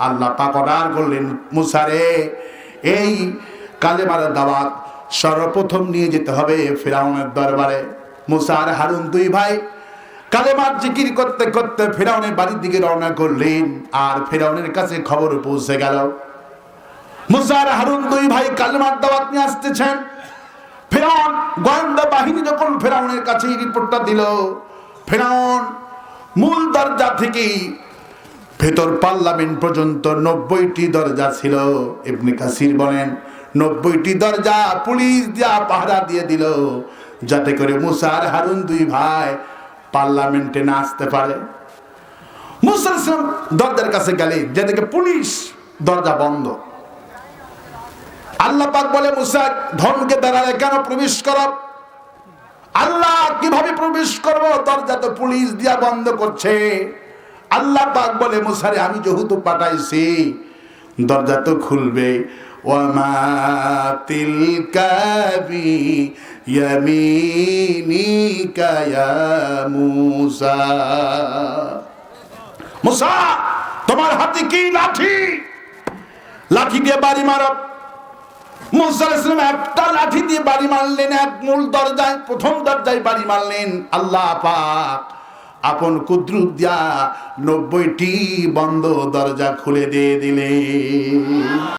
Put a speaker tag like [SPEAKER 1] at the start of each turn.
[SPEAKER 1] আল্লাহ পাক অর্ডার করলেন, মুসা রে, এই কালেমার দাওয়াত সর্বপ্রথম নিয়ে যেতে হবে ফিরাউনের দরবারে। মুসা আর হারুন দুই ভাই কালেমার জিকির করতে করতে ফিরাউনের বাড়ির দিকে রওনা করলেন। আর ফিরাউনের কাছে খবর পৌঁছে গেল, মুসা আর হারুন দুই ভাই কালেমার দাওয়াত নিয়ে আসতেছেন। ফিরাউন গোয়েন্দা বাহিনী যখন ফিরাউনের কাছে এই রিপোর্টটা দিল, ফিরাউন মূল দরজা থেকে ভেতর পার্লামেন্ট পর্যন্ত 90টি দরজা ছিল। ইবনে কাসির বলেন 90টি দরজা পুলিশ দিয়া পাহারা দিয়ে দিল, যাতে করে মুসা আর হারুন দুই ভাই পার্লামেন্টে না আসতে পারে। মুসা দরজার কাছে গেলেন, যেদিকে পুলিশ, দরজা বন্ধ। আল্লাহ পাক বলে, মুসা ধমকে দাঁড়ালে কেন প্রবেশ করো? আল্লাহ কিভাবে প্রবেশ করব? দরজা তো পুলিশ দিয়া বন্ধ করছে। আল্লাহ পাক বলে, মুসারে আমি যেহেতু পাঠাইছি, দরজা তো খুলবে। ওয়ামা তিলকা বিয়ামিনিকা ইয়া মুসা, মুসা তোমার হাতে কি লাঠি? লাঠি দিয়ে বাড়ি মারো। মুসা আলাইহিস সালাম একটা লাঠি দিয়ে বাড়ি মারলেন, এক মূল দরজায়, প্রথম দরজায় বাড়ি মারলেন। আল্লাহ পাক আপন কুদরত দিয়া 90টি বন্ধ দরজা খুলে দিয়ে দিলেন।